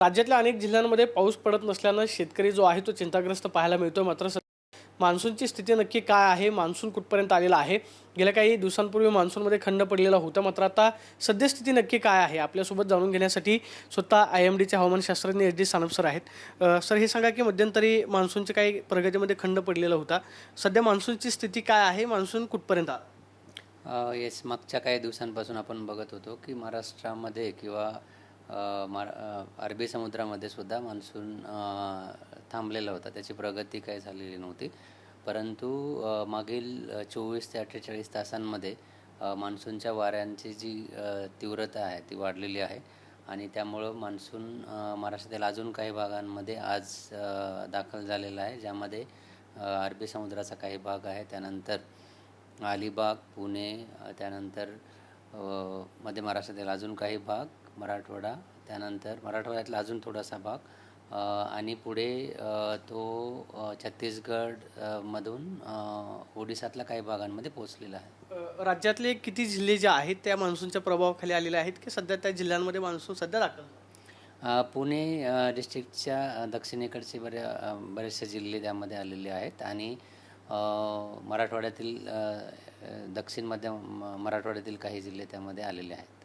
राज्यातल्या अनेक जिल्ह्यांमध्ये पाऊस पडत नसल्यानं शेतकरी जो आहे तो चिंताग्रस्त पाहायला मिळतो। मात्र मान्सूनची स्थिती नक्की काय आहे, मान्सून कुठपर्यंत आलेला आहे? गेल्या काही दिवसांपूर्वी मान्सूनमध्ये खंड पडलेला होता, मात्र आता सद्यस्थिती नक्की काय आहे आपल्यासोबत जाणून घेण्यासाठी स्वतः IMDचे हवामानशास्त्रज्ञ SD सानप सर आहेत। सर, हे सांगा की मध्यंतरी मान्सूनच्या काही प्रगतीमध्ये खंड पडलेला होता, सध्या मान्सूनची स्थिती काय आहे, मान्सून कुठपर्यंत आला? येस, मागच्या काही दिवसांपासून आपण बघत होतो की महाराष्ट्रामध्ये किंवा अरबी समुद्रामध्ये सुद्धा मान्सून थांबलेला होता, त्याची प्रगती काही झालेली नव्हती। परंतु मागील 24 ते 48 तासांमध्ये मान्सूनच्या वाऱ्यांची जी तीव्रता आहे ती वाढलेली आहे आणि त्यामुळं मान्सून महाराष्ट्रातील अजून काही भागांमध्ये आज दाखल झालेला आहे, ज्यामध्ये अरबी समुद्राचा काही भाग आहे, त्यानंतर अलिबाग, पुणे, त्यानंतर मध्य महाराष्ट्रातील अजून काही भाग, मराठवाडा, त्यानंतर मराठवाड्यातला अजून थोडासा भाग आणि पुढे तो छत्तीसगड मधून ओडिसातल्या काही भागांमध्ये पोहोचलेला आहे। राज्यातले किती जिल्हे जे आहेत त्या मान्सूनच्या प्रभावाखाली आलेले आहेत की सध्या त्या जिल्ह्यांमध्ये मान्सून सध्या दाखल? पुणे डिस्ट्रिक्टच्या दक्षिणेकडचे बरेचसे जिल्हे त्यामध्ये आलेले आहेत आणि मराठवाड्यातील दक्षिण मध्य मराठवाड्यातील काही जिल्हे त्यामध्ये आलेले आहेत।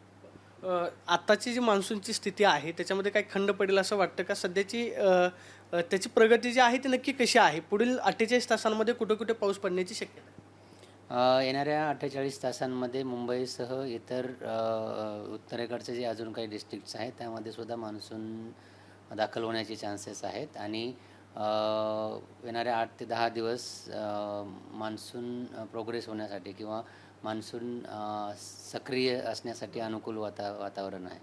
आत्ताची जी मान्सूनची स्थिती आहे त्याच्यामध्ये काही खंड पडेल असं वाटतं का? सध्याची त्याची प्रगती जी आहे ती नक्की कशी आहे? पुढील 48 तासांमध्ये कुठे कुठे पाऊस पडण्याची शक्यता आहे? येणाऱ्या 48 तासांमध्ये मुंबईसह इतर उत्तरेकडचे जे अजून काही डिस्ट्रिक्ट्स आहेत त्यामध्ये सुद्धा मान्सून दाखल होण्याचे चान्सेस आहेत आणि येणाऱ्या 8 ते 10 दिवस मान्सून प्रोग्रेस होण्यासाठी किंवा मान्सून सक्रिय असण्यासाठी अनुकूल वातावरण आहे।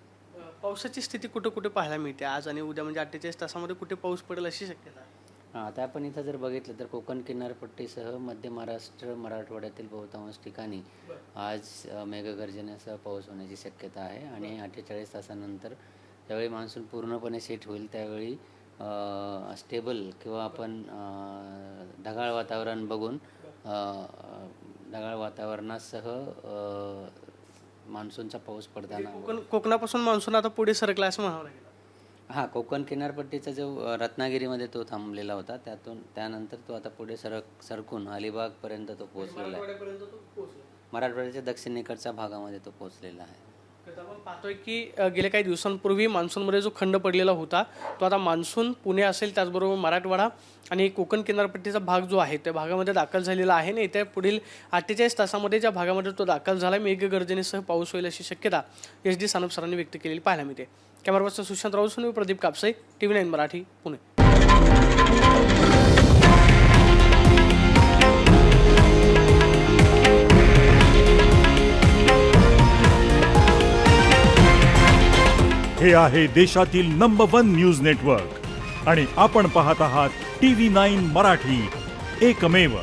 पावसाची स्थिती कुठे कुठे पाहायला मिळते आज आणि उद्या, म्हणजे 48 तासामध्ये कुठे पाऊस पडेल अशी शक्यता आहे? आता आपण इथं जर बघितलं तर कोकण किनारपट्टीसह मध्य महाराष्ट्र, मराठवाड्यातील बहुतांश ठिकाणी आज मेघगर्जनेसह पाऊस होण्याची शक्यता आहे आणि 48 तासानंतर ज्यावेळी मान्सून पूर्णपणे सेट होईल त्यावेळी स्टेबल किंवा आपण ढगाळ वातावरण बघून ढगाळ वातावरणासह मान्सूनचा पाऊस पडताना कोकणापासून मान्सून आता पुढे सरकला असं म्हणावं लागेल? हां, कोकण किनारपट्टीचा जो रत्नागिरीमध्ये तो थांबलेला होता, त्यानंतर तो आता पुढे सरकून अलिबागपर्यंत तो पोहोचलेला आहे। मराठवाड्याच्या दक्षिणेकडच्या भागामध्ये तो पोहोचलेला आहे। आपण पाहतोय की गेल्या काही दिवसांपूर्वी मान्सूनमध्ये जो खंड पडलेला होता तो आता मान्सून पुणे असेल, त्याचबरोबर मराठवाडा आणि कोकण किनारपट्टीचा भाग जो आहे त्या भागामध्ये दाखल झालेला आहे आणि त्या पुढील 48 तासामध्ये ज्या भागामध्ये तो दाखल झाला मेघगर्जनेसह पाऊस होईल अशी शक्यता SD सानप सरांनी व्यक्त केलेली पाहायला मिळते। Camera person Sushant Raut, Pradeep Kapse, TV9 Marathi, Pune. हे आहे देशातील नंबर 1 न्यूज नेटवर्क आणि आपण पाहत आहात TV9 मराठी, एकमेव।